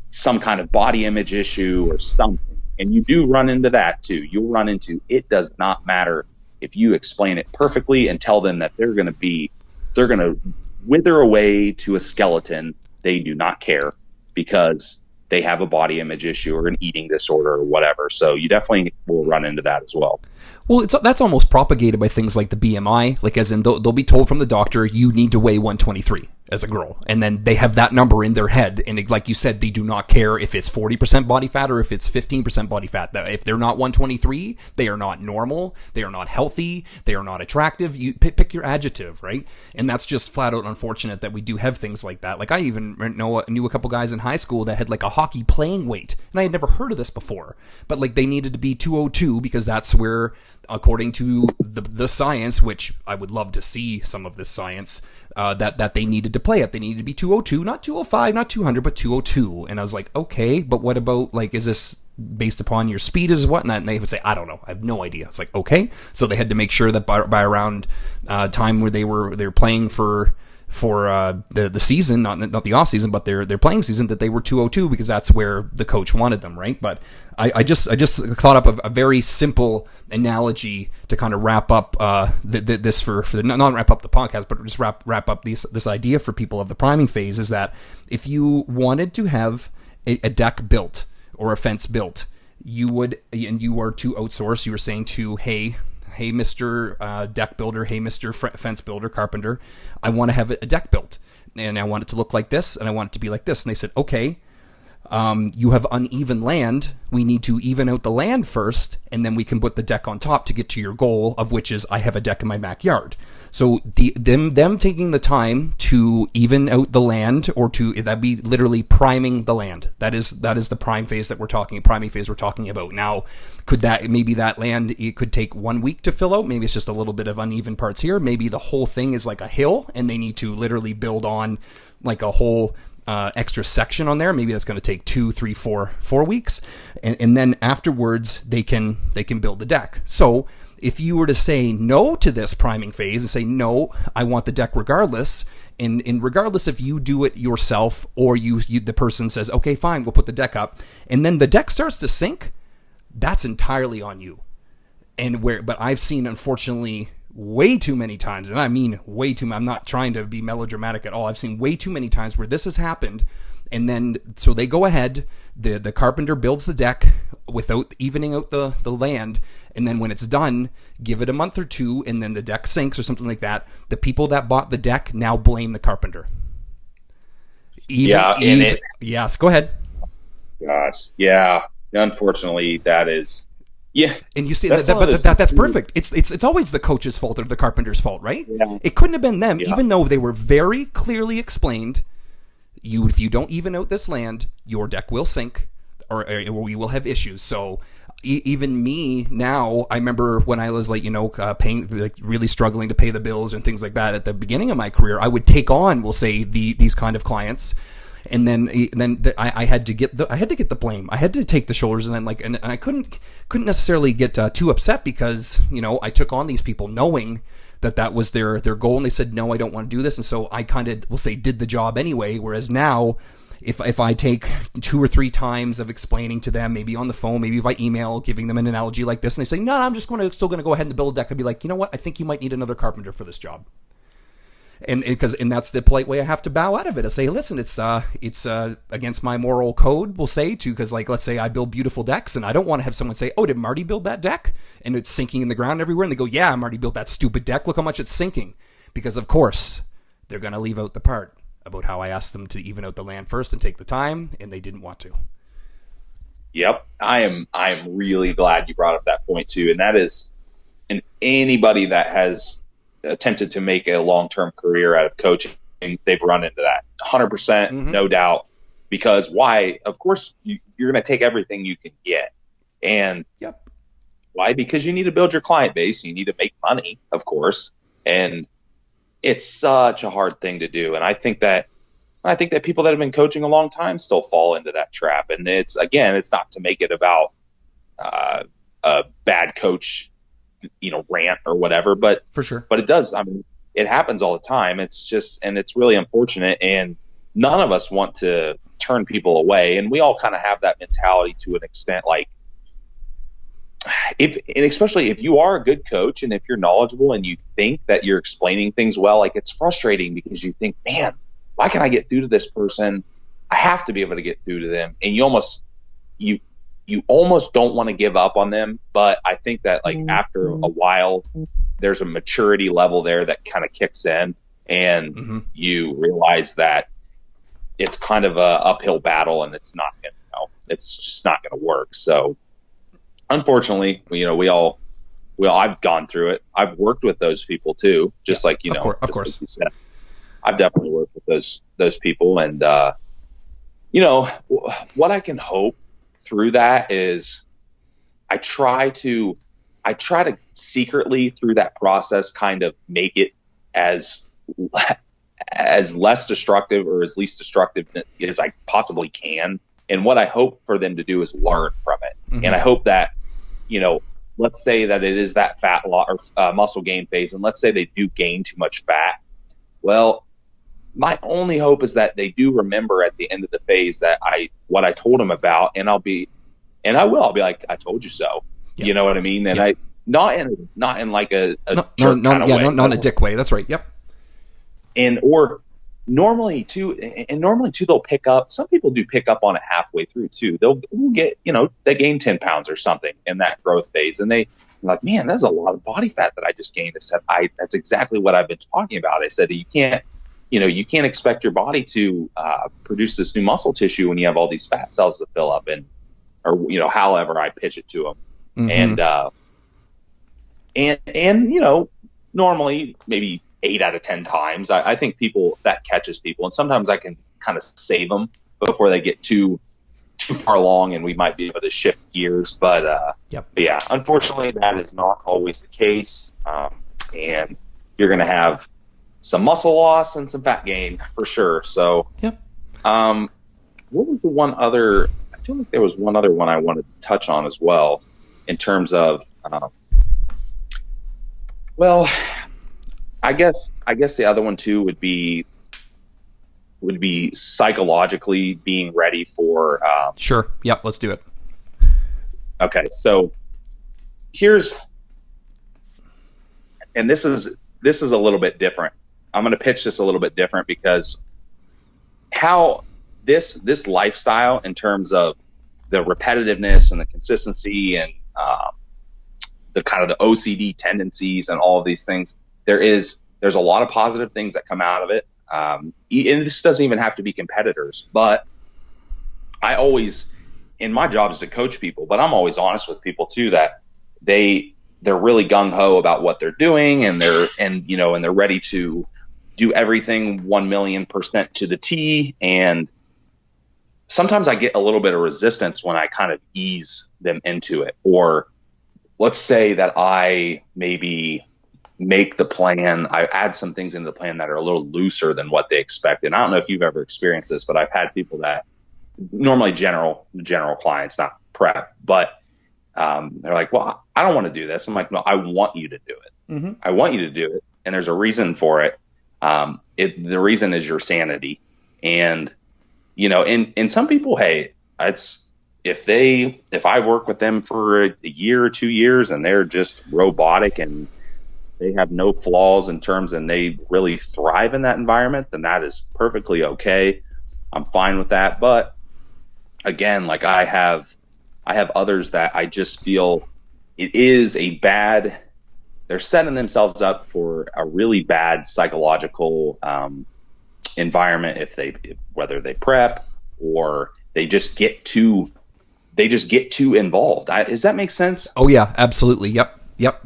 some kind of body image issue or something. And you do run into that too. You'll run into, it does not matter if you explain it perfectly and tell them that they're going to wither away to a skeleton. They do not care because they have a body image issue or an eating disorder or whatever. So you definitely will run into that as well. Well, that's almost propagated by things like the BMI, like as in they'll be told from the doctor, you need to weigh 123 as a girl. And then they have that number in their head. And like you said, they do not care if it's 40% body fat or if it's 15% body fat. If they're not 123, they are not normal. They are not healthy. They are not attractive. You pick your adjective, right? And that's just flat out unfortunate that we do have things like that. Like I even knew a couple guys in high school that had like a hockey playing weight. And I had never heard of this before. But like they needed to be 202 because that's where, according to the science, which I would love to see some of this science, that they needed to play at. They needed to be 202, not 205, not 200, but 202. And I was like, okay, but what about, like, is this based upon your speed is whatnot? And they would say, I don't know. I have no idea. It's like, okay. So they had to make sure that by around time where they were playing for the season, not the off season, but their playing season, that they were 202 because that's where the coach wanted them, right? But I just thought up a very simple analogy to kind of wrap up this for not wrap up the podcast, but just wrap up this idea for people of the priming phase, is that if you wanted to have a deck built or a fence built, you would, and you were to outsource, you were saying to, hey, Mr. Deck builder, hey, Mr. Fence builder, carpenter, I want to have a deck built, and I want it to look like this, and I want it to be like this. And they said, okay, you have uneven land. We need to even out the land first, and then we can put the deck on top to get to your goal, of which is I have a deck in my backyard. So them taking the time to even out the land, or that'd be literally priming the land. That is the priming phase we're talking about. Now, could that land, it could take 1 week to fill out? Maybe it's just a little bit of uneven parts here. Maybe the whole thing is like a hill, and they need to literally build on like a whole extra section on there. Maybe that's going to take 2, 3, 4 weeks, and then afterwards they can build the deck. So if you were to say no to this priming phase and say, no, I want the deck regardless, and regardless if you do it yourself or the person says, okay, fine, we'll put the deck up, and then the deck starts to sink, that's entirely on you. But I've seen, unfortunately, way too many times, and I mean way too, I'm not trying to be melodramatic at all, I've seen way too many times where this has happened, and then so they go ahead, the carpenter builds the deck without evening out the land, and then when it's done, give it a month or two, and then the deck sinks or something like that. The people that bought the deck now blame the carpenter. Yes, go ahead. Gosh, yeah. Unfortunately, that is, yeah. And you see that's perfect. It's always the coach's fault or the carpenter's fault, right? Yeah. It couldn't have been them, even though they were very clearly explained. If you don't even out this land, your deck will sink, or we will have issues. So even me now, I remember when I was paying, like really struggling to pay the bills and things like that at the beginning of my career, I would take on, we'll say, these kind of clients, and then I had to get the blame. I had to take the shoulders, and then and I couldn't necessarily get too upset because I took on these people knowing that was their goal, and they said, no, I don't want to do this, and so I kind of, we'll say, did the job anyway. Whereas now, if I take 2 or 3 times of explaining to them, maybe on the phone, maybe by email, giving them an analogy like this, and they say, no, I'm just still going to go ahead and build a deck, I'd be like, you know what, I think you might need another carpenter for this job. And that's the polite way I have to bow out of it. I say, listen, it's against my moral code, we'll say, because let's say I build beautiful decks, and I don't want to have someone say, oh, did Marty build that deck? And it's sinking in the ground everywhere, and they go, yeah, Marty built that stupid deck, look how much it's sinking. Because of course they're going to leave out the part about how I asked them to even out the land first and take the time, and they didn't want to. Yep. I am really glad you brought up that point too. And that is, and anybody that has attempted to make a long-term career out of coaching, they've run into that 100%, no doubt. Because why? Of course, you're going to take everything you can get. And why? Because you need to build your client base. You need to make money, of course. And it's such a hard thing to do. And I think that people that have been coaching a long time still fall into that trap. And it's not to make it about a bad coach, rant or whatever, but For sure. but it does. I mean, it happens all the time. It's really unfortunate. And none of us want to turn people away. And we all kind of have that mentality to an extent, like, especially if you are a good coach and if you're knowledgeable and you think that you're explaining things well, like, it's frustrating because you think, man, why can't I get through to this person? I have to be able to get through to them. And you almost don't want to give up on them. But I think that, like, after a while, there's a maturity level there that kind of kicks in, and you realize that it's kind of a uphill battle, and it's just not going to work. So unfortunately, I've gone through it. I've worked with those people too, just like, of course. Like you said. I've definitely worked with those people. And, what I can hope through that is I try to secretly through that process kind of make it as less destructive or as least destructive as I possibly can. And what I hope for them to do is learn from it. And I hope that, let's say that it is that fat or muscle gain phase, and let's say they do gain too much fat. Well, my only hope is that they do remember at the end of the phase that what I told them about, and I'll be like, I told you so. Yep. You know what I mean? And I not in like a jerk kind of way. Not in a dick way. That's right. Yep. And normally too, they'll pick up. Some people do pick up on it halfway through too. They'll get, they gain 10 pounds or something in that growth phase, and they're like, man, that's a lot of body fat that I just gained. I said, that's exactly what I've been talking about. I said, you can't expect your body to produce this new muscle tissue when you have all these fat cells to fill up, or however I pitch it to them. And normally maybe 8 out of 10 times, I think that catches people, and sometimes I can kind of save them before they get too far along, and we might be able to shift gears. But yeah, unfortunately, that is not always the case, and you're going to have some muscle loss and some fat gain for sure. So, what was the one other? I feel like there was one other one I wanted to touch on as well, in terms of, I guess the other one too would be psychologically being ready for. Sure. Yep. Let's do it. Okay. So this is a little bit different. I'm going to pitch this a little bit different, because how this lifestyle, in terms of the repetitiveness and the consistency and the kind of the OCD tendencies and all of these things, there's a lot of positive things that come out of it. And this doesn't even have to be competitors, but I always, in my job is to coach people, but I'm always honest with people too, that they're really gung ho about what they're doing, and they're ready to do everything 1,000,000% to the T. And sometimes I get a little bit of resistance when I kind of ease them into it. Or let's say that I maybe make the plan, I add some things into the plan that are a little looser than what they expect. And I don't know if you've ever experienced this, but I've had people that normally general clients, not prep, but they're like, well, I don't want to do this. I'm like, no, I want you to do it. I want you to do it. And there's a reason for it. The reason is your sanity. And, and some people, hey, if I work with them for a year or 2 years and they're just robotic and they have no flaws in terms, and they really thrive in that environment, then that is perfectly okay. I'm fine with that. But again, like I have others that I just feel it is they're setting themselves up for a really bad psychological environment whether they prep or they just get too involved. Does that make sense? Oh yeah, absolutely. Yep.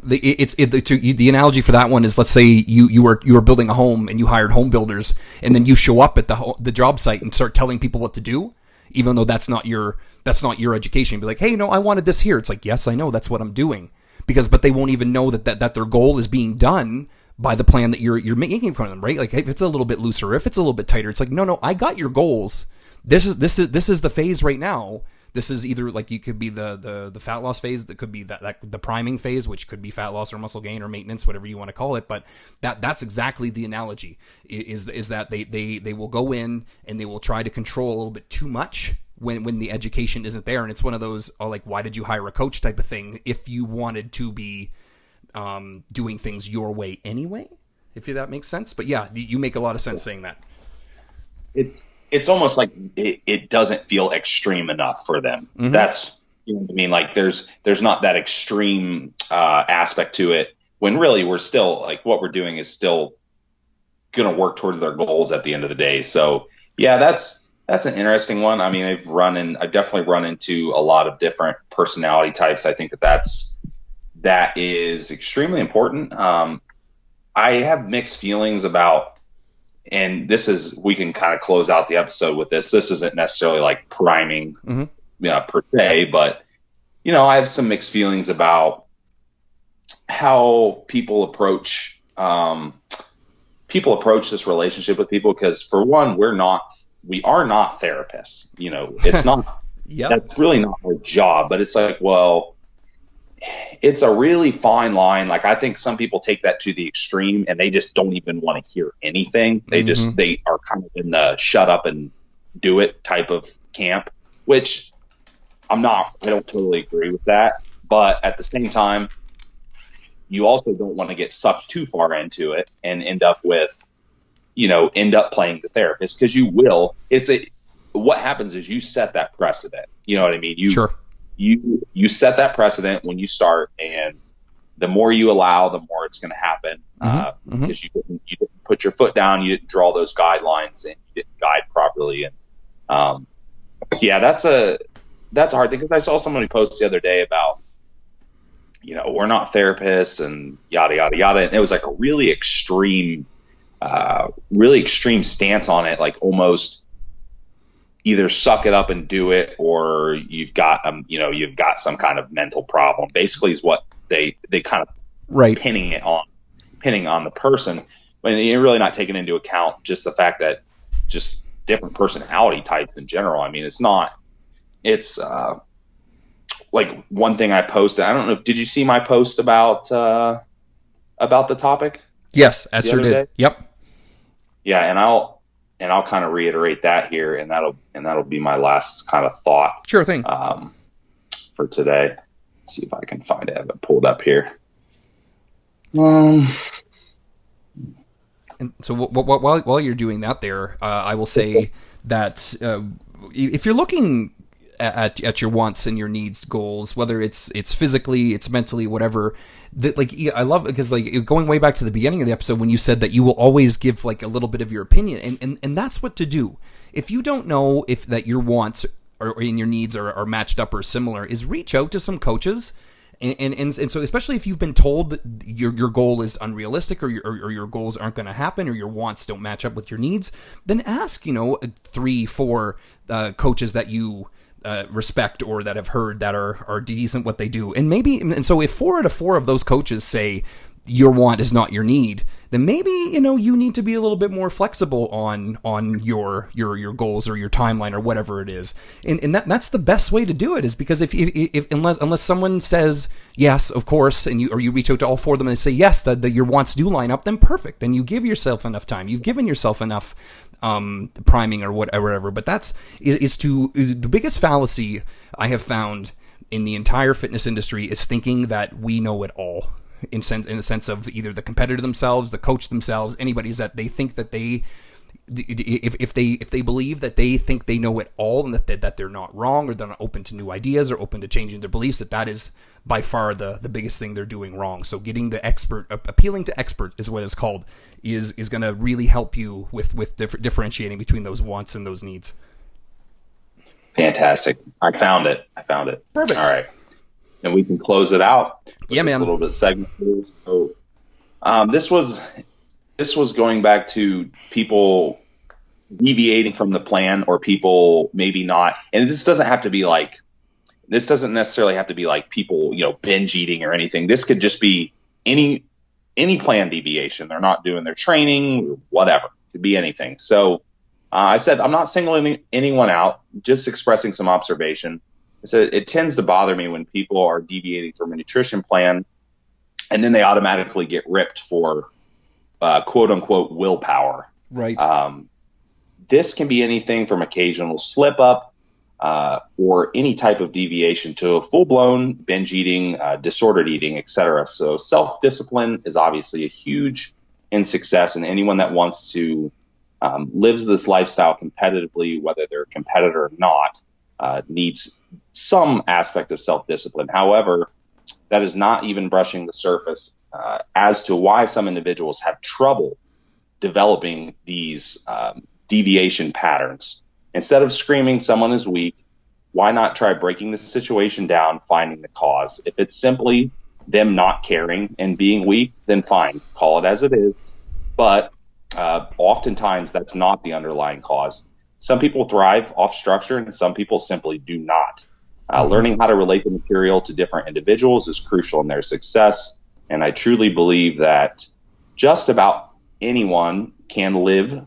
The analogy for that one is, let's say you were building a home and you hired home builders, and then you show up at the job site and start telling people what to do, even though that's not your education. Be like, hey, no, I wanted this here. It's like, yes, I know, that's what I'm doing. But they won't even know that their goal is being done by the plan that you're making for them, right? Like if it's a little bit looser, if it's a little bit tighter, it's like, no, I got your goals. This is the phase right now. This is either like you could be the fat loss phase, that could be that the priming phase, which could be fat loss or muscle gain or maintenance, whatever you want to call it. But that's exactly the analogy. Is that they will go in and they will try to control a little bit too much when the education isn't there, and it's one of those like, why did you hire a coach type of thing if you wanted to be doing things your way anyway, if that makes sense. But yeah, you make a lot of sense saying that. It's almost like it doesn't feel extreme enough for them. Mm-hmm. That's, you know what I mean? Like there's not that extreme aspect to it, when really we're still, like, what we're doing is still going to work towards their goals at the end of the day. So yeah, that's an interesting one. I mean, I've definitely run into a lot of different personality types. I think that is extremely important. I have mixed feelings about, and we can kind of close out the episode with this. This isn't necessarily like priming, per se, but I have some mixed feelings about how people approach this relationship with people. Because for one, we are not therapists. It's not. Yep. That's really not our job. But it's like, well, it's a really fine line. Like, I think some people take that to the extreme and they just don't even want to hear anything. They are kind of in the shut up and do it type of camp, which I don't totally agree with that. But at the same time, you also don't want to get sucked too far into it and end up playing the therapist, because you will. What happens is you set that precedent. You know what I mean? Sure. You set that precedent when you start, and the more you allow, the more it's going to happen, because you didn't put your foot down, you didn't draw those guidelines, and you didn't guide properly. And that's a hard thing, because I saw somebody post the other day about, we're not therapists and yada yada yada, and it was like a really extreme stance on it, like almost either suck it up and do it, or you've got some kind of mental problem, basically, is what they kind of pinning on the person, when you're really not taking into account just the fact that just different personality types in general. I mean, it's like one thing I posted. I don't know. Did you see my post about the topic? Yes, Esther did. Day? Yep. Yeah. And I'll kind of reiterate that here, and that'll be my last kind of thought. Sure thing. For today. Let's see if I can find it. I have it pulled up here. And so while you're doing that there, I will say that if you're looking at your wants and your needs goals, whether it's physically, it's mentally, whatever, I love, because like going way back to the beginning of the episode when you said that you will always give like a little bit of your opinion, and that's what to do. If you don't know if that your wants or in your needs are matched up or similar, is reach out to some coaches. And so especially if you've been told that your goal is unrealistic, or your goals aren't going to happen, or your wants don't match up with your needs, then ask 3-4 coaches that you respect or that have heard that are decent what they do. And so if 4 out of 4 of those coaches say your want is not your need, then maybe you need to be a little bit more flexible on your goals or your timeline or whatever it is. And that's the best way to do it, is because if unless someone says yes, of course, and you reach out to all 4 of them and they say yes, that your wants do line up, then perfect. Then you give yourself enough time. You've given yourself enough priming or whatever. But the biggest fallacy I have found in the entire fitness industry is thinking that we know it all. In the sense of either the competitor themselves, the coach themselves, anybody's, that they think that if they believe that they think they know it all, and that they're not wrong, or they're not open to new ideas or open to changing their beliefs, that is by far the biggest thing they're doing wrong. So getting the expert, appealing to expert is what it's called, is going to really help you with differentiating between those wants and those needs. Fantastic. I found it. Perfect. All right. And we can close it out. Yeah, man. A little bit of segment. So, this was going back to people deviating from the plan, or people maybe not. And this doesn't necessarily have to be like people, binge eating or anything. This could just be any any plan deviation. They're not doing their training, whatever. It could be anything. So I said, I'm not singling anyone out, just expressing some observation. I said, it tends to bother me when people are deviating from a nutrition plan and then they automatically get ripped for quote unquote willpower. Right. This can be anything from occasional slip up or any type of deviation to a full blown binge eating, disordered eating, etc. So self discipline is obviously a huge in success, and anyone that wants to lives this lifestyle competitively, whether they're a competitor or not, needs some aspect of self discipline. However, that is not even brushing the surface as to why some individuals have trouble developing these deviation patterns. Instead of screaming someone is weak, why not try breaking the situation down, finding the cause? If it's simply them not caring and being weak, then fine, call it as it is. But oftentimes that's not the underlying cause. Some people thrive off structure and some people simply do not. Learning how to relate the material to different individuals is crucial in their success. And I truly believe that just about anyone can live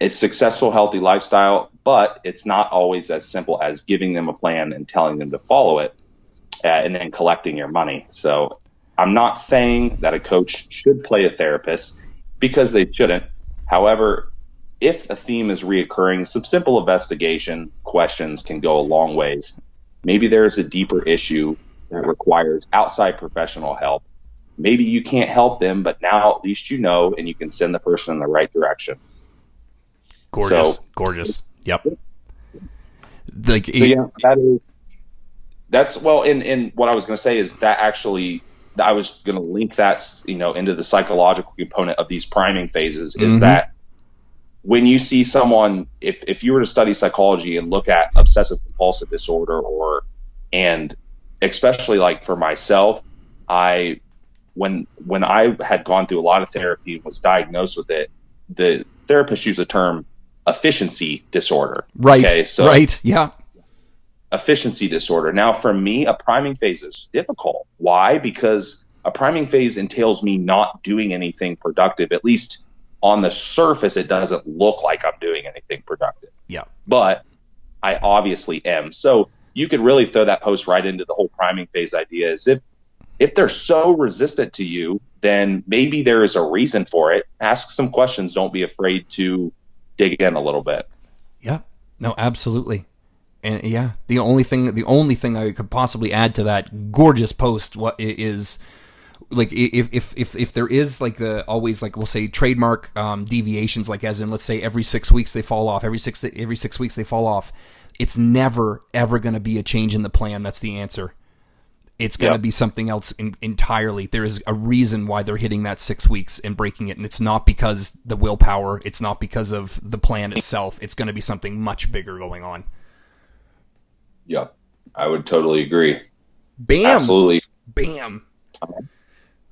a successful, healthy lifestyle, but it's not always as simple as giving them a plan and telling them to follow it and then collecting your money. So I'm not saying that a coach should play a therapist, because they shouldn't. However, if a theme is reoccurring, some simple investigation questions can go a long ways. Maybe there's a deeper issue that requires outside professional help. Maybe you can't help them, but now at least you know, and you can send the person in the right direction. Gorgeous. Yep. That's well. And what I was going to say is that actually, I was going to link that, into the psychological component of these priming phases. Is that when you see someone, if you were to study psychology and look at obsessive compulsive disorder, and especially like for myself, when I had gone through a lot of therapy and was diagnosed with it, the therapist used the term efficiency disorder. Right. Okay, so right. Yeah. Efficiency disorder. Now, for me, a priming phase is difficult. Why? Because a priming phase entails me not doing anything productive. At least on the surface, it doesn't look like I'm doing anything productive. Yeah. But I obviously am. So you could really throw that post right into the whole priming phase idea. Is if they're so resistant to you, then maybe there is a reason for it. Ask some questions. Don't be afraid to dig in a little bit. Yeah. No, absolutely. And yeah, the only thing I could possibly add to that gorgeous post is like if there is like the always like we'll say trademark deviations, like as in let's say every 6 weeks they fall off, every six weeks they fall off. It's never ever going to be a change in the plan. That's the answer. It's going to be something else entirely. There is a reason why they're hitting that 6 weeks and breaking it, and it's not because the willpower. It's not because of the plan itself. It's going to be something much bigger going on. Yep, I would totally agree. Bam! Absolutely. Bam!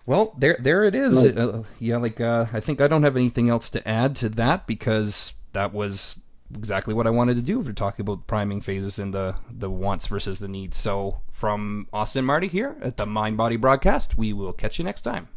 Well, there it is. I think I don't have anything else to add to that because that was exactly what I wanted to do. We're talking about priming phases and the wants versus the needs. So from Austin and Marty here at the Mind Body Broadcast, we will catch you next time.